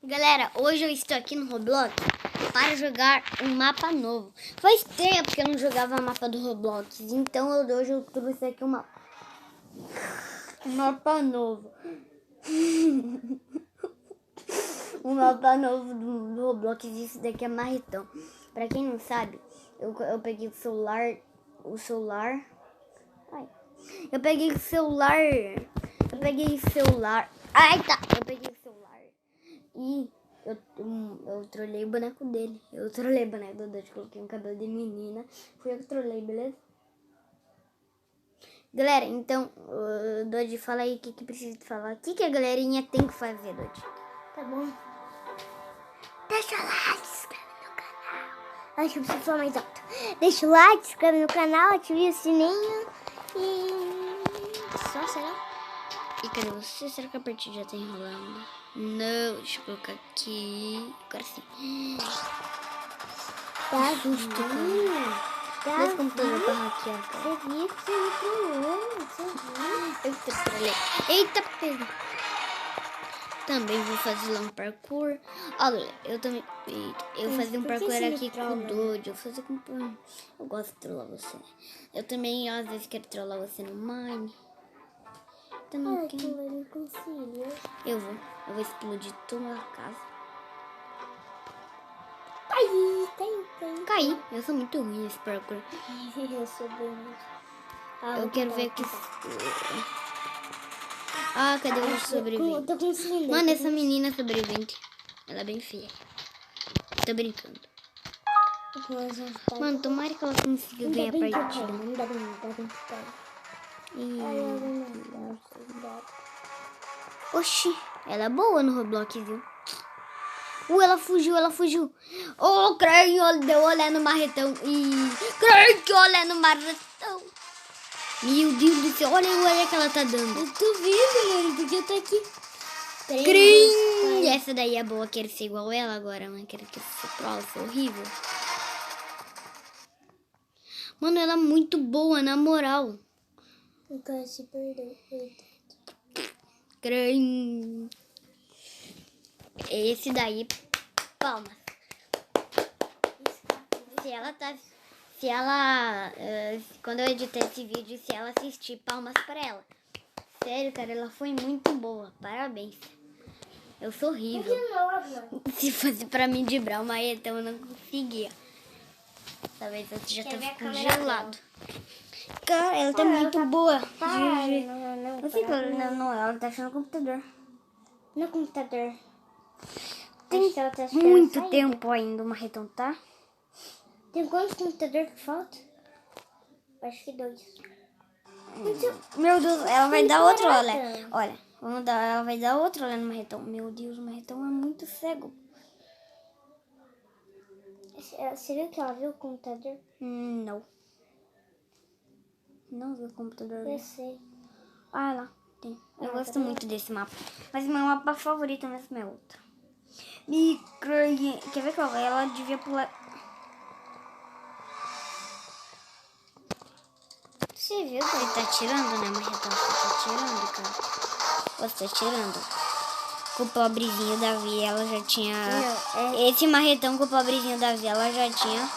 Galera, hoje eu estou aqui no Roblox para jogar um mapa novo. Faz tempo que eu não jogava mapa do Roblox, então hoje eu trouxe aqui um mapa novo. Um mapa novo do Roblox, isso daqui é marretão. Pra quem não sabe, eu peguei o celular. Eu peguei o celular. Eu peguei o celular e eu trolei o boneco dele. Eu trolei o boneco do Dodge, coloquei um cabelo de menina. Fui eu que trolei, beleza? Galera, então, Dodge, fala aí o que precisa falar. O que a galerinha tem que fazer, Dodge? Tá bom. Deixa o like, se inscreve no canal. Acho que eu preciso falar mais alto. Deixa o like, se inscreve no canal, ative o sininho e... só, será? E cadê você? Será que a partida já tá enrolando? Não, deixa eu colocar aqui. Agora sim. Tá Susto, cara. Dois computadores pra hackear, cara. Você viu que você viu. Eu trolei. Eita, pega. Também vou fazer lá um parkour. Olha, eu também... Eu fazer um parkour aqui com o Dodge. Eu fazer com... Eu gosto de trollar você. Eu também, às vezes, quero trollar você no Mine. Ai, que eu não consigo. Eu vou explodir toda a casa. Caí. Eu sou muito ruim nesse parkour. Eu sou bem... Eu quero ver que... Ah, cadê o sobrevivente? Tô conseguindo. Mano, essa menina é sobrevivente. Ela é bem feia. Tô brincando. Mano, tomara que ela consiga ganhar a partida. Ainda bem. Oxi, ela é boa no Roblox, viu? Ela fugiu. Oh, creio, deu olé no marretão. Creio que olé no marretão. Meu Deus do céu, olha o olé que ela tá dando. Eu tô vendo, mano, porque eu tô aqui. Crim! Essa daí é boa, quero ser igual ela agora, mano. Quero ser pro, sou horrível. Mano, ela é muito boa, na moral. Eu quero se perder. Crim! Esse daí, palmas. Quando eu editar esse vídeo, se ela assistir, palmas pra ela. Sério, cara, ela foi muito boa. Parabéns. Eu sou horrível. Se fosse pra mim de Brawl, então eu não conseguia. Talvez eu já tava congelado. Cara, ela tá muito boa. Eu sei que ela tá achando o computador. No computador. Tem muito tempo ainda o marretão, tá? Tem quantos computadores que falta? Acho que 2. Meu Deus, ela vai dar outro olé. Olha, ela vai dar outro olé no marretão. Meu Deus, o marretão é muito cego. Você viu que ela viu o computador? Não. Não viu o computador. Eu sei. Ah, lá, tem. Eu gosto muito desse mapa. Mas meu mapa favorito mesmo é outro. Quer ver que ela devia pular... Você viu? Você tá tirando, né, marretão? Você tá tirando, cara. Você tá tirando. Com o pobrezinho Davi, ela já tinha... Esse marretão com o pobrezinho Davi, ela já tinha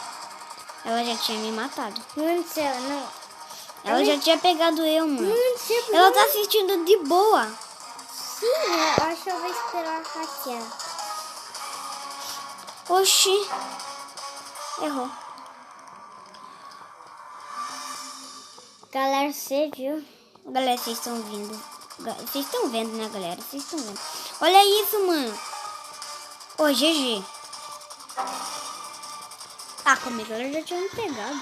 me matado. Não. Ela já tinha pegado eu, mano. Ela tá assistindo de boa. Sim, eu acho que eu vou esperar hackear. Oxi. Errou. Galera, você viu? Galera, vocês estão vindo. Vocês estão vendo, né, galera? Vocês estão vendo. Olha isso, mano. Ô, GG. A câmera já tinha me pegado.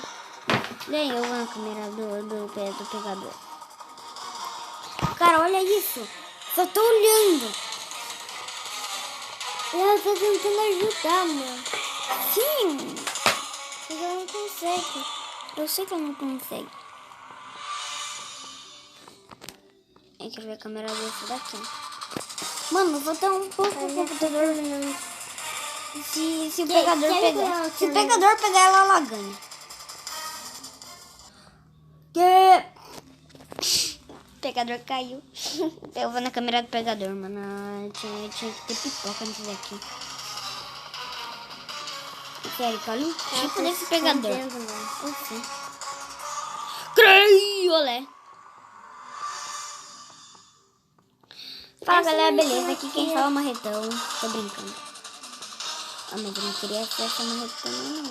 Ganhou a câmera do pegador. Cara, olha isso. Só tô olhando. Ela tá tentando ajudar, mano. Sim. Mas ela não consegue. Eu sei que ela não consegue. Eu quero ver a câmera desse daqui. Mano, vou dar um pouco o computador. Se o pegador pegar. Se o pegador pegar ela ganha. pegador caiu. Eu vou na câmera do pegador, mano. Tinha que ter pipoca nisso daqui. Sério, olha o tipo desse pegador. Assim. Creio, olé. Fala, galera, beleza? Aqui quem fala é o Marretão. Tô brincando. Ah, mas eu não queria ser essa Marretão, não.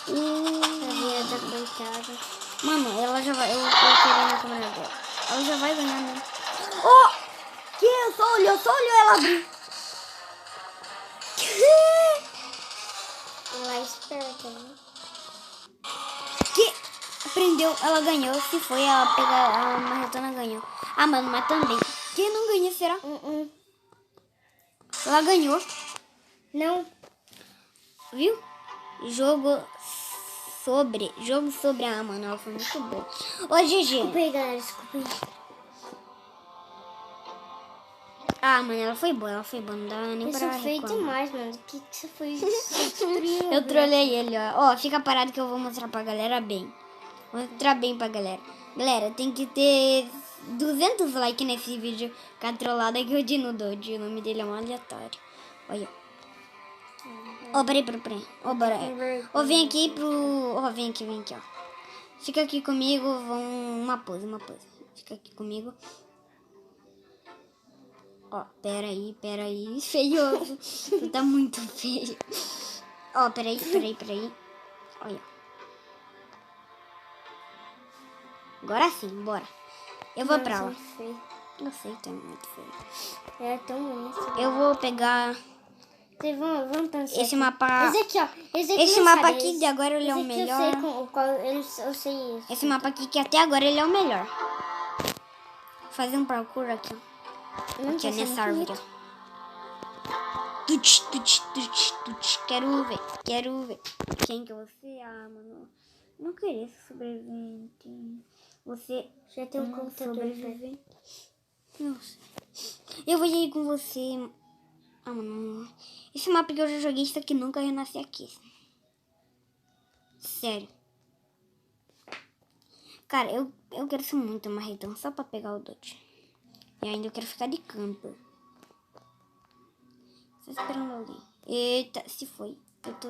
A vida coitada. Mano, ela já vai... Eu queria na câmera dela. Ela já vai ganhar, né? Oh! Que? Eu só olhou ela abrir. Ela é esperta, né? Que? Aprendeu, ela ganhou. Se foi, ela pegar a Marretona ganhou. Ah, mano, mas também. Quem não ganha, será? Ela ganhou. Não. Viu? Jogo sobre a mano. Ela foi muito boa. Ô, GG. Desculpa aí, galera. Desculpa aí. Ah, mano, ela foi boa. Não dá nem pra Isso foi reclamar. demais, mano. Que você foi destruindo? Eu trolei ele, ó. Ó, fica parado que eu vou mostrar pra galera bem. Vou mostrar bem pra galera. Galera, tem que ter 200 likes nesse vídeo com a trollada que eu dei no Dodge. O nome dele é um aleatório. Olha. Ó, peraí. Ó, bora. Ó, vem aqui pro... Ó, vem aqui, ó. Fica aqui comigo. Uma pose. Fica aqui comigo. Ó, peraí. Feioso. Tu tá muito feio. Ó, peraí. Olha. Agora sim, bora. Eu vou pra lá. Eu sei que tá muito feio. É tão bonito. Eu vou pegar Vamos pensar esse aqui. mapa. Esse aqui, ó. Esse mapa aqui de agora ele é o melhor. Eu sei isso. Esse mapa aqui que até agora ele é o melhor. Vou fazer um parkour aqui, ó. Aqui, ó, nessa árvore, ó. Tuts. Quero ver. Quem que você? Ah, mano. Não queria ser sobrevivente. Você Já tem um computador. sobrevivente. Nossa. Eu vou ir com você. Ah, mano. Esse mapa que eu já joguei, isso aqui nunca renasce aqui. Sério. Cara, eu quero ser muito Marretão só pra pegar o Dodge. E ainda eu quero ficar de camper. Só esperando alguém. Eita, se foi.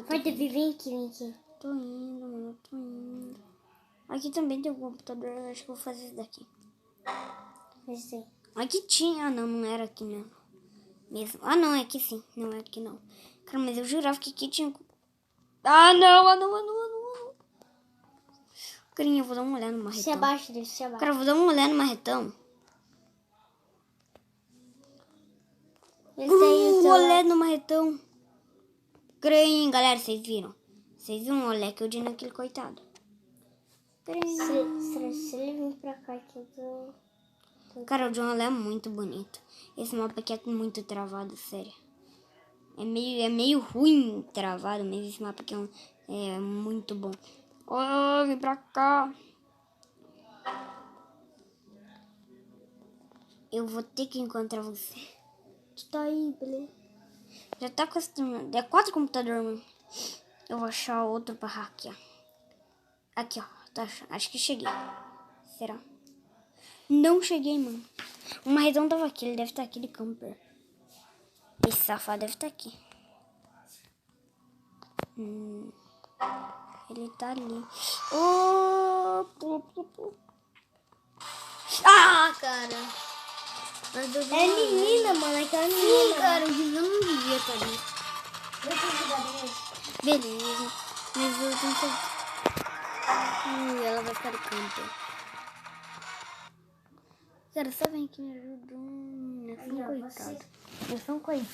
Vai, vem aqui. Tô indo, mano. Aqui também tem um computador. Eu acho que eu vou fazer isso daqui. Esse aí. Aqui tinha. Ah, não era aqui mesmo. Ah, não, é aqui sim. Não é aqui não. Cara, mas eu jurava que aqui tinha... Ah, não. Carinha, eu vou dar uma olhada no Marretão. Se abaixa dele, se abaixa. Cara, eu vou dar uma olhada no Marretão. Olé no Marretão. Creio, galera, vocês viram? Vocês viram o olé que eu dei naquele coitado? Se ele vir pra cá que eu tô... Cara, o John é muito bonito. Esse mapa aqui é muito travado, sério. É meio ruim travado, mas esse mapa aqui é muito bom. Oh, vem pra cá. Eu vou ter que encontrar você. Tu tá aí, beleza? Já tá acostumado. É 4 computadores, mano. Eu vou achar outro pra hackear. Aqui, ó. Tá, acho que cheguei. Será? Não cheguei, mano. O Marretão tava aqui. Ele deve estar aqui de camper. Esse safado deve estar aqui. Ele tá ali. Oh! Ah, cara. É menina, mano. É aquela menina. Sim, cara. Eu não devia estar ali. Beleza. Mas eu tenho que... ela vai ficar de camper. Cara, só vem aqui me ajudar. Eu sou um coitado.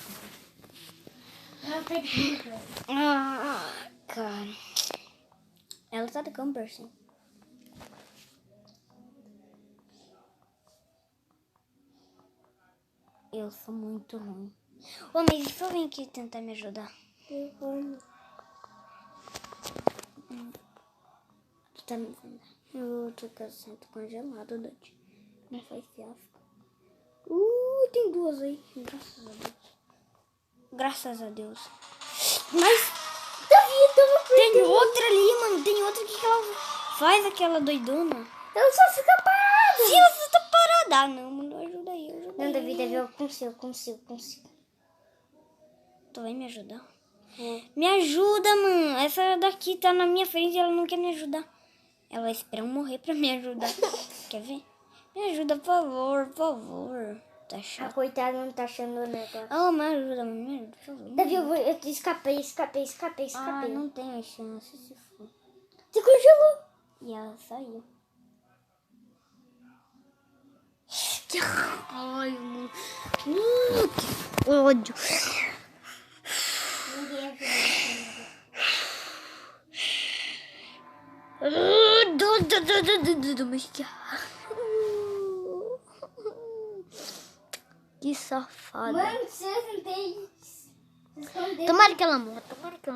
Ah, cara. Ela tá de camper, sim. Eu sou muito ruim. Ô, mas só vem aqui tentar me ajudar. Eu vou. Tu tá me vendo? Eu tô sendo congelado, Dante. Não faz fiasco. Tem 2 aí. Graças a Deus. Mas tem outra ali, mano. Tem outra que ela faz aquela doidona. Ela só fica parada. Sim, ela só tá parada. ajudar. Não, mano, ajuda aí, ajuda Não, aí. Davi, eu consigo. Tu vai me ajudar? Me ajuda, mano. Essa daqui tá na minha frente e ela não quer me ajudar. Ela vai esperar eu morrer pra me ajudar. Quer ver? Me ajuda, por favor. Tá A chato. coitada não tá achando o negócio. Oh, me ajuda, por favor. Davi, eu escapei. Ah, não tenho chance se for. Você congelou. E ela saiu. Ai, mano. Que ódio. Ninguém Que safada. Mano, você não tem... Tomara que ela morra. Tomara que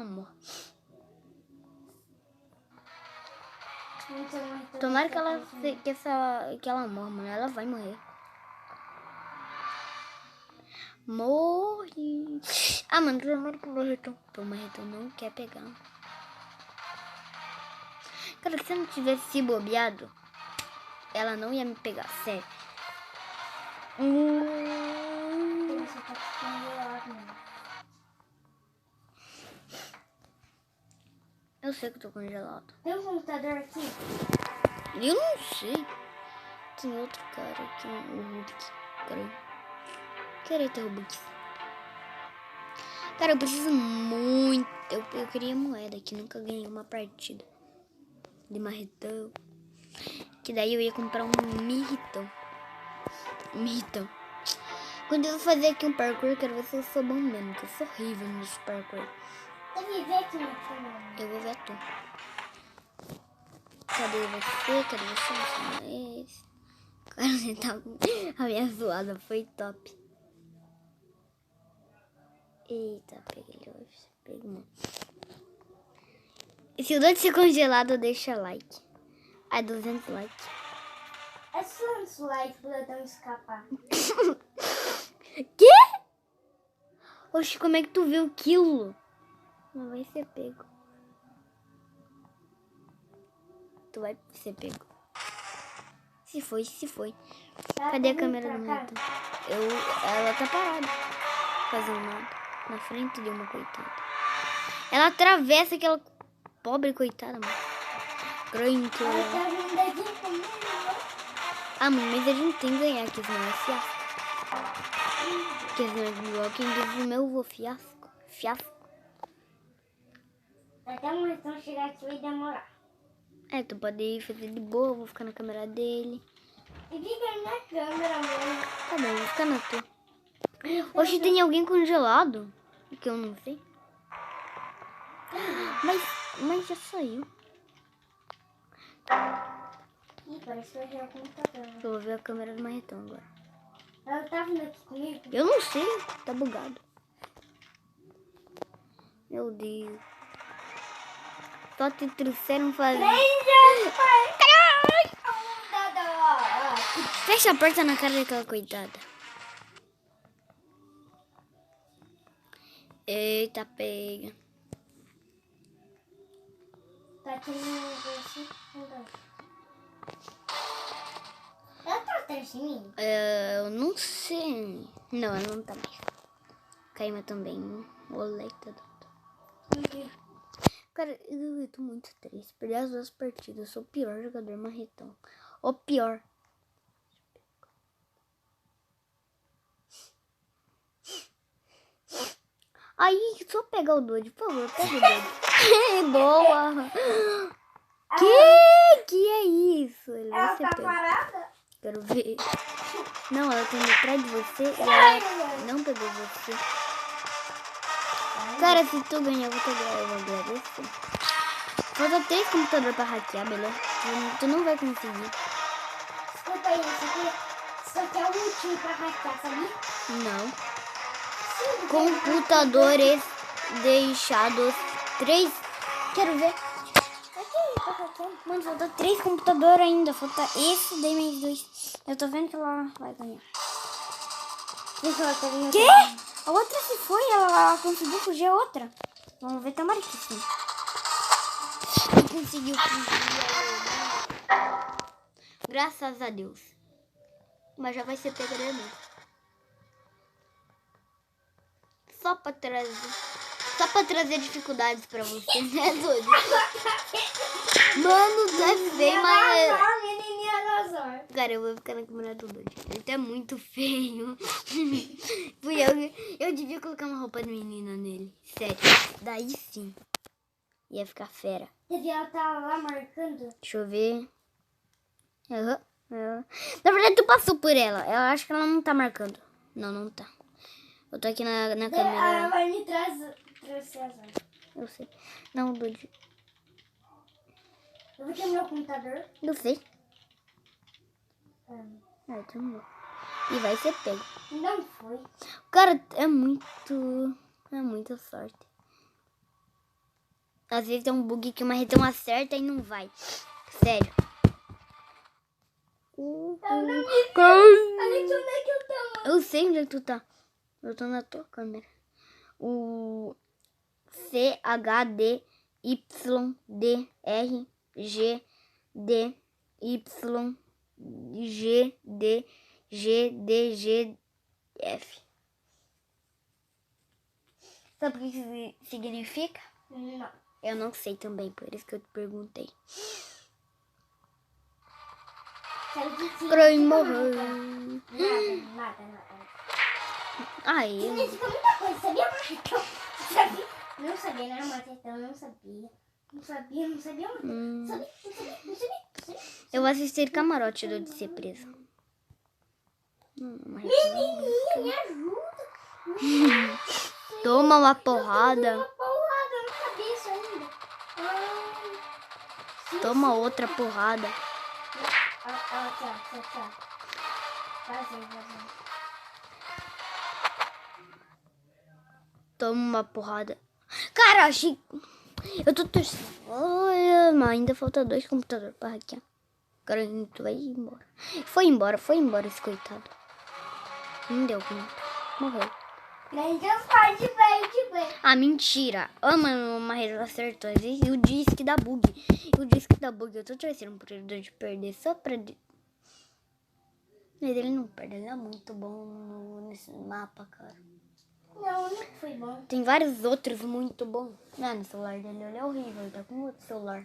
ela morra, mano. Ela vai morrer. Morre. Ah, mano, tomara que o marretão não quer pegar. Cara, se eu não tivesse se bobeado, ela não ia me pegar, sério. Você tá congelado, mano. Eu sei que eu tô congelado. Tem um computador aqui? Eu não sei. Tem outro cara aqui, o Hulk. Peraí. Queria ter o Hulk. Cara, eu preciso muito. Eu queria moeda, que nunca ganhei uma partida de marretão. Que daí eu ia comprar um mirritão. Quando eu vou fazer aqui um parkour, quero ver se eu sou bom mesmo, que eu sou horrível nos parkour. Deve ver aqui no canal. Eu vou ver tu. Cadê você? Não é esse. Cara, você tá... A minha zoada foi top. Eita, peguei. Mano. E se o doido ser congelado, deixa like. 200 likes. É só um slide pra eu não escapar. Quê? Oxe, como é que tu viu aquilo? Não vai ser pego. Tu vai ser pego. Se foi. Cadê a câmera do motor? Ela tá parada. Fazendo nada. Na frente de uma coitada. Ela atravessa aquela pobre coitada, mano. Grande. Ela tá vindo aqui comigo. Ah, mano, mas a gente tem que ganhar aqui, senão é fiasco. Porque senão é igual quem diz o meu vô, fiasco. Até o Martão chegar aqui vai demorar. É, tu pode ir fazer de boa, eu vou ficar na câmera dele. E fica na minha câmera, mano. Tá bom, vou ficar na tua. Hoje tem alguém congelado, que eu não sei. Mas já saiu. Ih, parece que vai virar o computador. Eu vou ver a câmera do marretão agora. Ela tá vindo aqui comigo? Eu não sei, tá bugado. Meu Deus. Só te trouxeram fazer. Fecha a porta na cara daquela coitada. Eita, pega. Tá aqui no bolso. Ela tá atrás de mim? Eu não sei. Não, ela não tá mais. Caíma também. Oleta. Cara, eu tô muito triste. Perdi as 2 partidas. Eu sou o pior jogador marretão. O pior. Aí, só pegar o doido, por favor. Pega o doido. Boa. Que é isso? Ele vai Ela ser tá pego. parada? Quero ver. Não, ela tem atrás de você e ela não pegou você. Cara, se tu ganhar, eu vou agradecer. Falta 3 computadores pra hackear, beleza? Tu não vai conseguir. Escuta aí, isso aqui é o último pra hackear, sabia? Não. Sim, Computadores deixados 3. Quero ver. aqui, pra hackear. Mano, falta 3 computadores ainda. Falta esse, daí mais 2. Eu tô vendo que ela vai ganhar. Deixa eu ter Quê? A outra se foi, ela conseguiu fugir a outra. Vamos ver, tomara que sim. Não conseguiu fugir. Graças a Deus. Mas já vai ser pegada mesmo. Só pra trazer dificuldades pra você, né, doido? Mano, tá feio, mas... Cara, eu vou ficar na câmera do doido. Ele tá muito feio. Eu devia colocar uma roupa de menina nele. Sério. Daí sim. Ia ficar fera. Devia estar lá marcando. Deixa eu ver. Na verdade, tu passou por ela. Eu acho que ela não tá marcando. Não, não tá. Eu tô aqui na câmera. Ela vai me trazer César. Eu sei. Não, doido. Eu vou quebrar o computador. Eu sei. Também. E vai ser pego. Não foi. Cara, é muita sorte. Às vezes tem um bug que uma retão acerta e não vai. Sério. Eu não me vi. Olha aqui onde é que eu tô. Eu sei onde é que tu tá. Eu tô na tua câmera. O CHDYDRGDYDF. Sabe o que isso significa? Não. Eu não sei também, por isso que eu te perguntei. Sabe o que significa? Pra morrer. Nada. Aí. Significa muita coisa, sabia, Marcão? Sabia? Não sabia, né, Marcão? Não sabia. Não sabia, Não sabia. Eu vou assistir Camarote do de ser preso. Menininha, me ajuda. Toma uma porrada. Uma porrada na cabeça ainda. Toma outra porrada. Tchau. Vazei. Toma uma porrada. Cara, achei... Eu tô torcendo. Olha, mas ainda falta 2 computadores pra hackear. Agora a gente vai embora. Foi embora esse coitado. Não deu conta. Morreu. Ah, mentira. Mano, uma rede acertou. E o disque da bug. Eu tô torcendo por ele de perder só pra... Mas ele não perde. Ele é muito bom nesse mapa, cara. Não foi bom. Tem vários outros muito bons. Não, no celular dele ele é horrível. Ele tá com outro celular.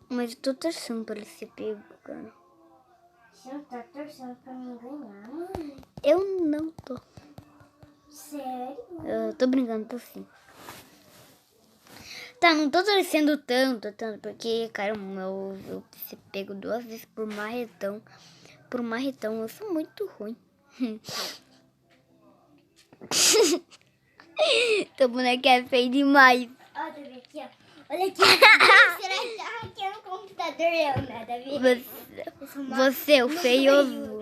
Mas eu tô torcendo pra ele ser pego, cara. Você não tá torcendo pra mim ganhar, mano? Eu não tô. Sério? Eu tô brincando, tô sim. Tá, não tô torcendo tanto, porque, cara, eu ser pego 2 vezes por marretão. Por marretão, eu sou muito ruim. Teu boneco é feio demais. Ó, tá vendo aqui, ó. Olha aqui. Será que tá hackeando o computador? Eu nada a ver. Você, o feioso.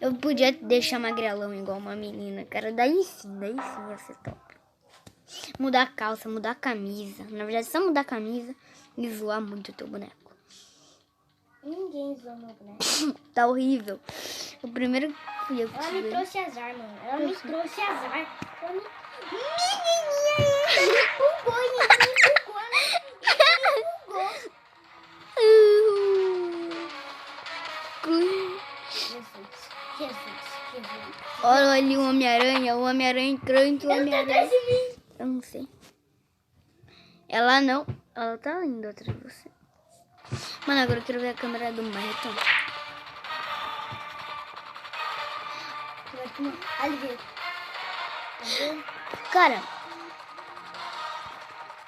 Eu podia deixar magrelão igual uma menina, cara. Daí sim ia ser top. Mudar a calça, mudar a camisa. Na verdade, só mudar a camisa e zoar muito o teu boneco. Ninguém zoou meu boneco. Tá horrível. O primeiro fui eu que Ela tirei. me trouxe azar, mano. Menininha, ela me empurrou. Jesus. Olha ali o Homem-Aranha crânio, o Homem-Aranha. Eu não sei. Ela tá indo atrás de você. Mano, agora eu quero ver a câmera do Marretão. Ali veio. Cara,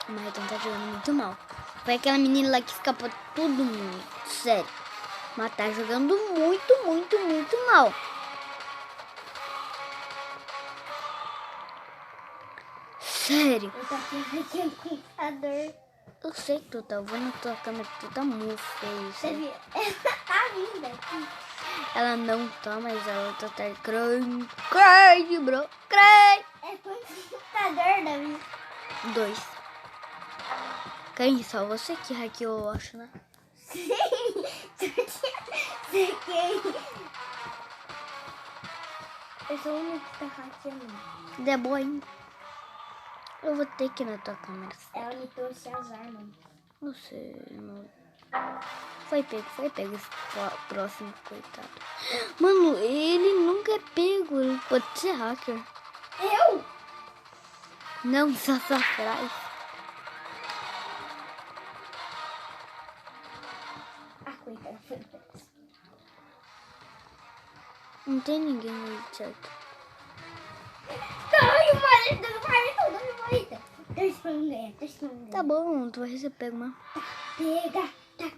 o Marretão tá jogando muito mal. Foi aquela menina lá que escapou todo mundo. Sério. Mas tá jogando muito mal. Sério. Eu tô aqui hackeando o computador. Eu sei que tu tá vendo a tua câmera, tu tá muito feio. Você viu? Ela tá linda aqui. Ela não tá, mas ela tá crânio, bro. Crânio. É quanto computador, Davi? 2. Quem só você que hackeou, eu acho, né? Sim. Eu sou o único que tá hackeando. É boa ainda. Eu vou ter que ir na tua câmera. Ela me trouxe azar, mano. Você, mano. Foi pego esse próximo, coitado. Mano, ele nunca é pego. Ele pode ser hacker. Eu? Não, só atrás. Coitado, foi pego. Não tem ninguém aí, certo? Dá-me varita. Deixa pra mim ganhar. Tá bom, tu vai receber pego, mano. Pega. Tá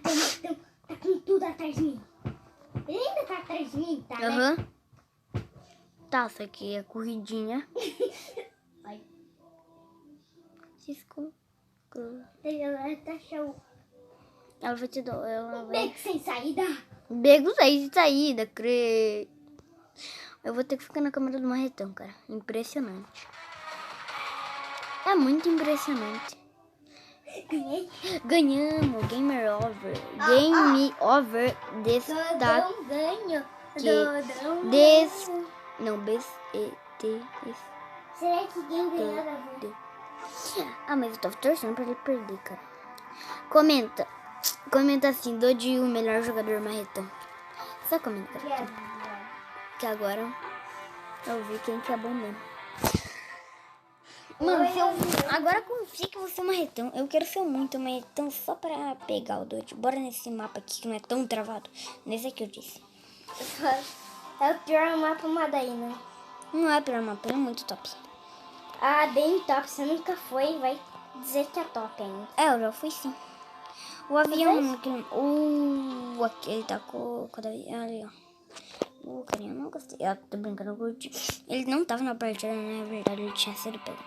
com tudo atrás de mim. Ele ainda tá atrás de mim, tá? Aham. Tá, isso aqui é corridinha. Vai. Cisco. Tá show. Ela vai te dar. Ela vai... Beco sem saída. Becos aí de saída, crê. Eu vou ter que ficar na câmera do marretão, cara. Impressionante. É muito impressionante. Ganhei. Ganhamos. Gamer over. Game over. Destaque. Ganho. Não, B-E-T. Será que quem ganhou da vida? Ah, mas eu tava torcendo pra ele perder, cara. Comenta. Comenta assim, dou de o melhor jogador marretão. Só comenta, cara. Que agora eu vi quem que é bom mesmo. Mano, agora confia que você é um marretão. Eu quero ser muito um marretão só pra pegar o Dodge. Bora nesse mapa aqui que não é tão travado. Nesse aqui eu disse. É o pior mapa Madaína. Não é pior mapa, é muito top. Ah, bem top. Você nunca foi, vai dizer que é top ainda. É, eu já fui sim. O avião... aquele tá com... Ali, ó. O carinha não gostei. Eu tô brincando, eu curti. Ele não tava na partida, na verdade, ele tinha sido pego.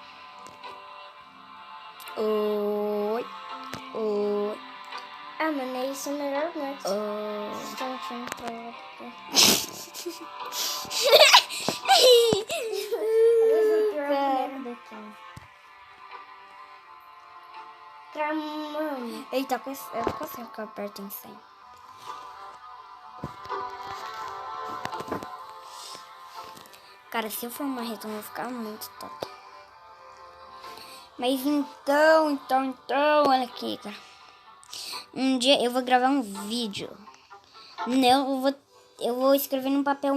Oi. Ah, mano, isso é melhor não. Vocês estão achando que Tramando. Eita, eu consigo ficar perto em 100. Cara, se eu for uma marretão, eu vou ficar muito top. Mas então, olha aqui, cara. Um dia eu vou gravar um vídeo. Eu vou escrever num papel.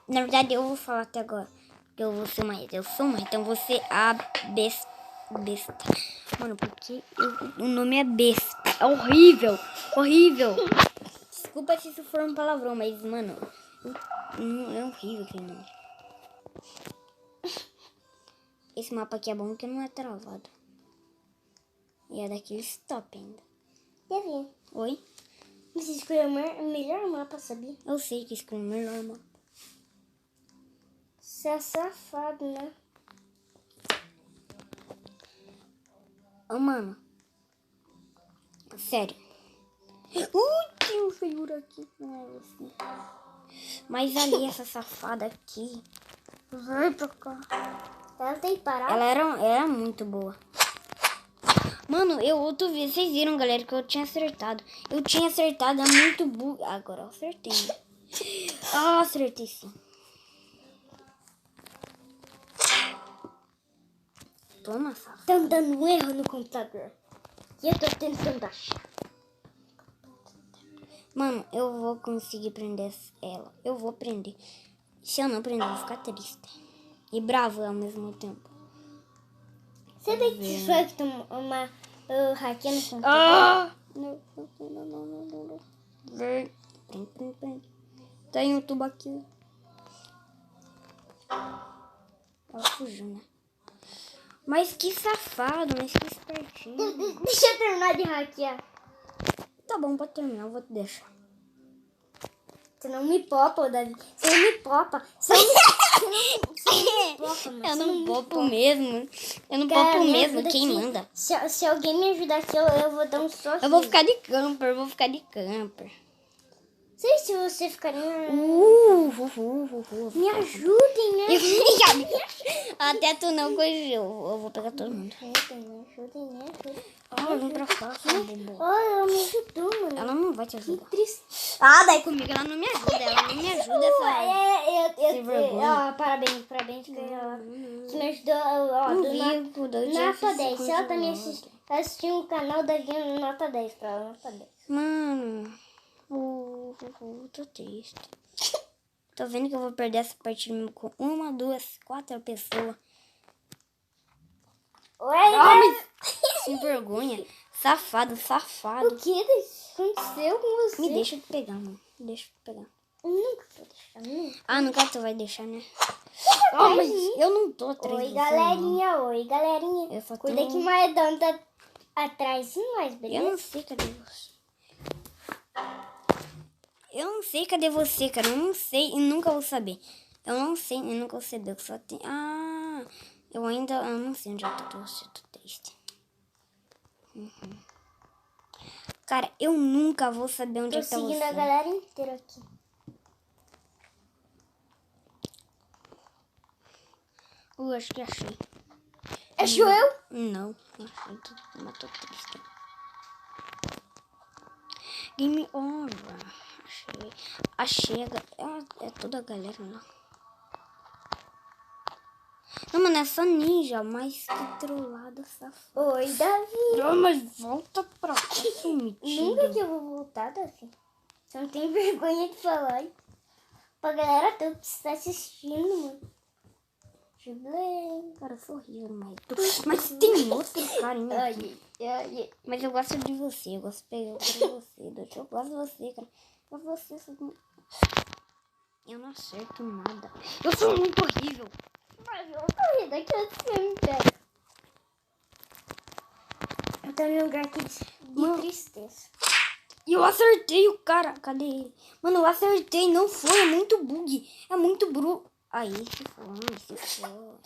Na verdade, eu vou falar até agora. Que eu vou ser uma marretão. Eu sou uma marretão, então você a besta. Mano, porque o nome é besta. É horrível. Desculpa se isso for um palavrão, mas, mano, é horrível aquele nome. Esse mapa aqui é bom porque não é travado. E é daqueles top ainda. Devia. Oi? Você escolheu o melhor mapa, sabia? Eu sei que escolhi o melhor mapa. Você é safado, né? Ô, mano. Sério. Tem um figura aqui. Não é assim. Mas ali, essa safada aqui. Vai pra cá. Ela tem que parar. Ela era muito boa. Mano, vocês viram, galera, que eu tinha acertado. Eu tinha acertado, é muito burro. Agora eu acertei. Né? Ah, acertei sim. Toma, safado. Estão dando um erro no computador. E eu tô tentando achar. Mano, eu vou conseguir prender ela. Eu vou prender. Se eu não prender, eu vou ficar triste. E bravo ao mesmo tempo. Você vê que isso é que tem uma hackeando no computador? Ah! Não. Vem. Tem um tubo aqui. Ela fugiu, né? Mas que safado, mas que espertinho. Deixa eu terminar de hackear. Tá bom, pode terminar, eu vou te deixar. Você não me popa, Davi. Você não me popa. Você não me popa, mas Eu você não me popo mesmo. Eu não Cara, popo me mesmo. ajuda Quem aqui. manda? Se alguém me ajudar aqui, eu vou dar um sorriso. Eu vou ficar de camper, Sei se você ficaria... Me ajudem, né? Até tu não corrigiu. Eu vou pegar todo mundo. Me ajudem, né? Vem pra cá, sua bobo. Oh, ela me ajudou, mano. Ela não vai te Que ajudar. triste. Ah, daí comigo ela não me ajuda. Ela não me ajuda, essa... Sem vergonha. Parabéns. parabéns que você me ajudou, ó, nota 10. Se ela tá me assistindo o canal da Gina, nota 10 pra ela, nota 10. Mano, tô triste. Tô vendo que eu vou perder essa partida com 1, 2, 4 pessoas. Oi, sem vergonha. Safado. O que aconteceu com você? Me deixa pegar, mano. Deixa eu pegar. Nunca vou deixar, nunca. Ah, nunca tu vai deixar, né? Mas eu não tô atrás Oi, de você, galerinha. não. Oi, galerinha. Eu só Cuida tenho... que o Maedão tá atrás de nós, beleza? Eu não sei cadê você. Eu não sei cadê você, cara. Eu não sei e nunca vou saber. Eu não sei e nunca vou saber. Eu só tenho... Ah, eu não sei onde eu tô triste. Cara, eu nunca vou saber onde é que tá você. Tô seguindo a galera inteira aqui. Acho que achei. Achou eu? Não, achei. Mas tô triste. Game over. Achei. É toda a galera, não. Não, mano, é só ninja, mas que trollada safada. Oi, Davi. Não, mas volta pra cá, seu metido. Nunca que eu vou voltar, Davi. Você não tem vergonha de falar. Pra galera toda que está assistindo, mano. Cara, eu sou horrível, mas tem outro carinha aqui. Ai. Mas eu gosto de você, eu gosto de pegar você. Eu gosto de você, cara. Mas você... Eu não acerto nada. Eu sou muito horrível. Mas eu corri daqui você me pega. Eu tô num lugar aqui de tristeza. E eu acertei o cara. Cadê ele? Mano, eu acertei. Não foi. É muito bug. É muito bug. Aí, se for.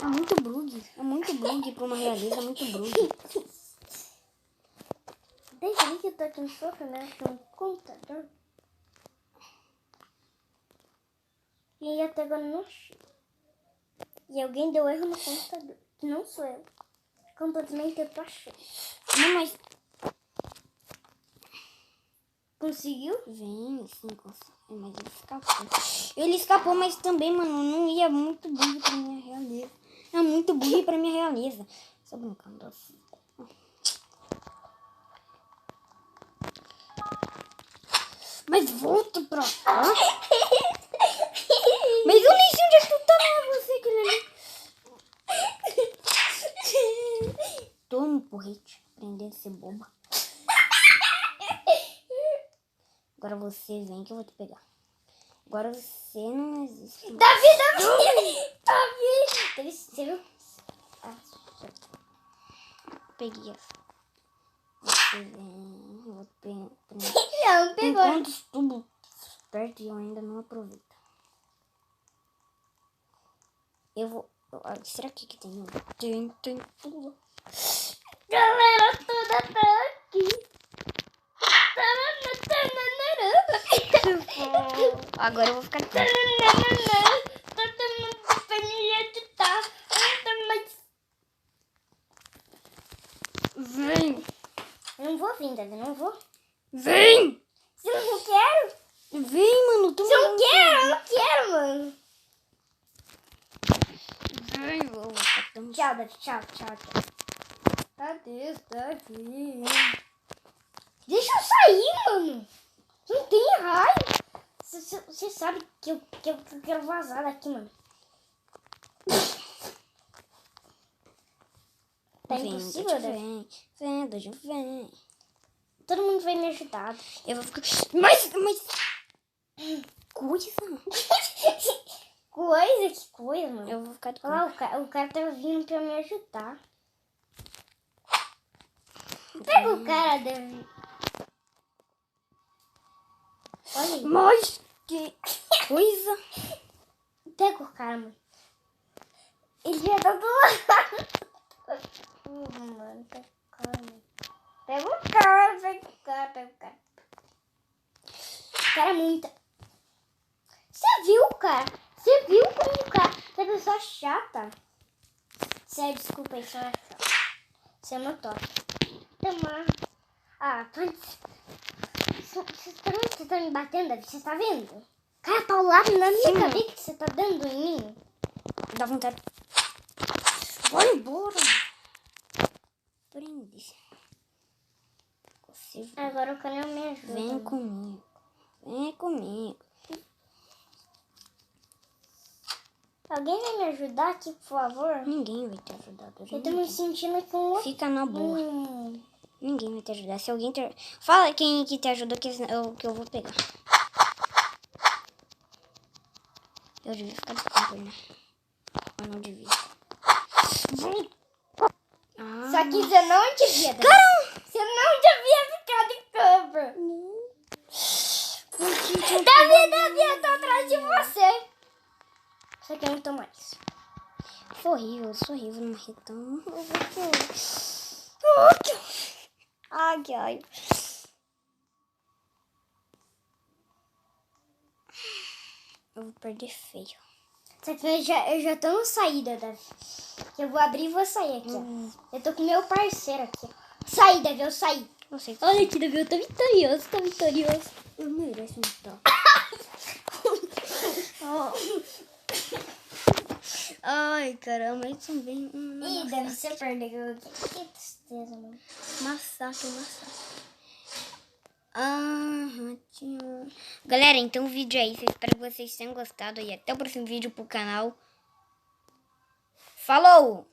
É muito bug. É muito bug pra uma realeza. É muito bug. Desde ali que eu tô aqui no sofá, né? Com um computador. E até agora não achei. E alguém deu erro no computador. Que não sou eu. Completamente eu tô achando. Não, mas... Conseguiu? Vem, sim, consegue. Mas ele escapou. Ele escapou, mas também, mano, não ia muito bug pra minha realeza. É muito bug pra minha realeza. Só brincando assim. Mas volta pra cá. Mas eu nem sei onde é que tu tá, não é você, aquele ali. Toma um porrete. Aprendendo a ser boba. Agora você vem que eu vou te pegar. Agora você não existe. Davi! Você viu? Peguei essa. Você vem. Eu vou te pegar. Não, Tem pegou. quantos tubos perto e eu ainda não aproveito. Eu vou... será que tem um? Tem tudo. Galera toda tá aqui. Agora eu vou ficar aqui. Vem! Eu não vou vir, Davi, não vou. Vem! Se eu não quero. Vem, mano. Se eu não quero, eu não quero, mano. Vem, eu vou ficar tão... Tchau, Davi, tchau. Adeus, Davi. Deixa eu sair, mano. Não tem raio. Você sabe que eu quero vazar daqui, mano. Tá impossível, Davi? Vem, Davi, vem. Todo mundo vai me ajudar. Eu vou ficar... Mas... Coisa. Que coisa, mano. Eu vou ficar... Olha lá, o cara tá vindo pra me ajudar. Pega o cara, Davi. Olha aí. Mas que coisa. Pega o cara, mano. Ele já tá do lado. Mano, pega o cara, mano. Pega o cara. O cara é muito... Você viu, cara? Você viu como o cara... Essa pessoa chata. Sério, desculpa aí, você não é chata. Você é meu top. Você tá me batendo, Davi? Você tá vendo? O cara tá ao lado na minha cabeça que você tá dando em mim. Dá vontade. Vai embora. Prende. Agora o canal me ajuda. Vem comigo. Vem comigo. Alguém vai me ajudar aqui, por favor? Ninguém vai te ajudar. Eu tô me sentindo com... Fica na boa. Ninguém vai te ajudar. Se alguém te... Fala quem que te ajudou que eu vou pegar. Eu devia ficar de camper, né? Mas não devia. Só que você não devia. Caramba! Você não devia ficar de camper. Davi, eu tô atrás de você. Só que eu não tô mais. Foi horrível, sou horrível no marretão. Ai, ai. Eu vou perder feio. Só que eu já tô na saída, Davi. Eu vou abrir e vou sair aqui, ó. Eu tô com meu parceiro aqui. Saí, Davi, eu saí. Olha aqui, Davi, eu tô vitorioso, Eu mereço então. Ai, caramba, eles são bem... Ih, Davi, você perdeu. Que tristeza, mano. Massacre. Galera, então o vídeo é isso. Eu espero que vocês tenham gostado. E até o próximo vídeo pro canal. Falou!